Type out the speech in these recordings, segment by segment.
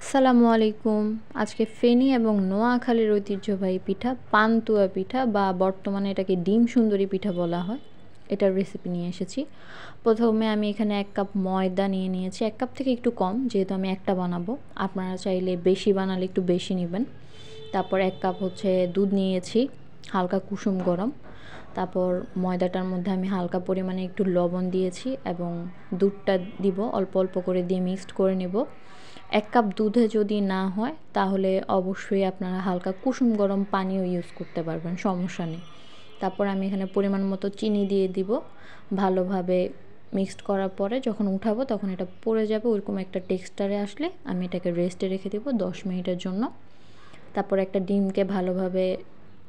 আসসালামু আলাইকুম। আজকে ফেনী এবং নোয়াখালীর ঐতিহ্যবাহী পিঠা পান্তুয়া পিঠা বা বর্তমানে এটাকে ডিম সুন্দরী পিঠা বলা হয়, এটার রেসিপি নিয়ে এসেছি। প্রথমে আমি এখানে 1 কাপ ময়দা নিয়ে নিয়েছি, 1 কাপ থেকে একটু কম, যেহেতু আমি একটা বানাবো। আপনারা চাইলে বেশি বানালে একটু বেশি নেবেন। তারপর 1 কাপ হচ্ছে দুধ নিয়েছি, হালকা কুসুম গরম। তারপর ময়দাটার মধ্যে আমি হালকা পরিমাণে একটু লবণ দিয়েছি এবং দুধটা দিব, অল্প অল্প করে দিয়ে মিক্সড করে নেব। 1 কাপ দুধে যদি না হয় তাহলে অবশ্যই আপনারা হালকা কুসুম গরম পানিও ইউজ করতে পারবেন, সমস্যা নেই। তারপর আমি এখানে পরিমাণ মতো চিনি দিয়ে দিব। ভালোভাবে মিক্সড করার পরে যখন উঠাবো তখন এটা পড়ে যাবে, ওরকম একটা টেক্সচারে আসলে আমি এটাকে রেস্টে রেখে দেবো 10 মিনিটের জন্য। তারপর একটা ডিমকে ভালোভাবে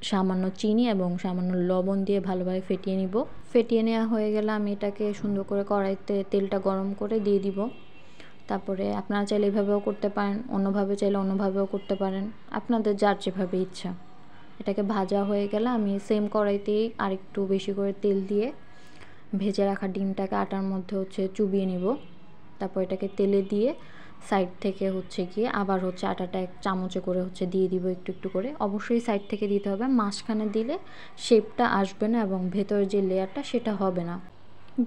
সামান্য চিনি এবং সামান্য লবণ দিয়ে ভালোভাবে ফেটিয়ে নিব। ফেটিয়ে নেওয়া হয়ে গেলে আমি এটাকে সুন্দর করে কড়াইতে তেলটা গরম করে দিয়ে দিব। তারপরে আপনারা চাইলে এভাবেও করতে পারেন, অন্যভাবে চাইলে অন্যভাবেও করতে পারেন, আপনাদের যার যেভাবে ইচ্ছা। এটাকে ভাজা হয়ে গেলে আমি সেম কড়াইতেই আরেকটু বেশি করে তেল দিয়ে ভেজে রাখা ডিমটাকে আটার মধ্যে চুবিয়ে নিব। তারপর এটাকে তেলে দিয়ে সাইড থেকে গিয়ে আবার আটাটা 1 চামচে করে দিয়ে দিব একটু একটু করে। অবশ্যই সাইড থেকে দিতে হবে, মাঝখানে দিলে শেপটা আসবে না এবং ভেতরের যে লেয়ারটা সেটা হবে না।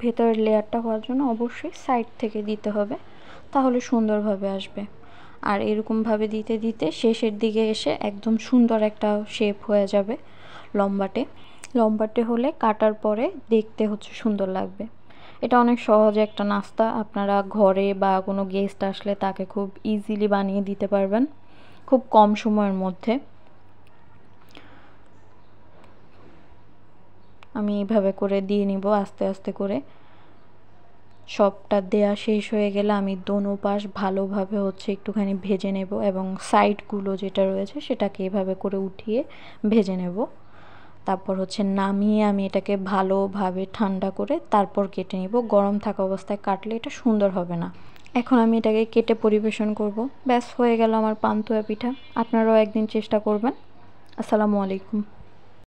ভেতরের লেয়ারটা হওয়ার জন্য অবশ্যই সাইড থেকে দিতে হবে, তাহলে সুন্দরভাবে আসবে। আর এরকমভাবে দিতে দিতে শেষের দিকে এসে একদম সুন্দর একটা শেপ হয়ে যাবে, লম্বাটে লম্বাটে হলে কাটার পরে দেখতে সুন্দর লাগবে। এটা অনেক সহজ একটা নাস্তা, আপনারা ঘরে বা কোনো গেস্ট আসলে তাকে খুব ইজিলি বানিয়ে দিতে পারবেন খুব কম সময়ের মধ্যে। আমি এইভাবে করে দিয়ে নিব আস্তে আস্তে করে। সবটা দেয়া শেষ হয়ে গেলে আমি দোনো পাশ ভালোভাবে একটুখানি ভেজে নেব এবং সাইডগুলো যেটা রয়েছে সেটাকে এভাবে করে উঠিয়ে ভেজে নেব। তারপর নামিয়ে আমি এটাকে ভালোভাবে ঠান্ডা করে তারপর কেটে নিব। গরম থাকা অবস্থায় কাটলে এটা সুন্দর হবে না। এখন আমি এটাকে কেটে পরিবেশন করব। ব্যাস হয়ে গেল আমার পান্তুয়া পিঠা। আপনারাও একদিন চেষ্টা করবেন। আসসালামু আলাইকুম।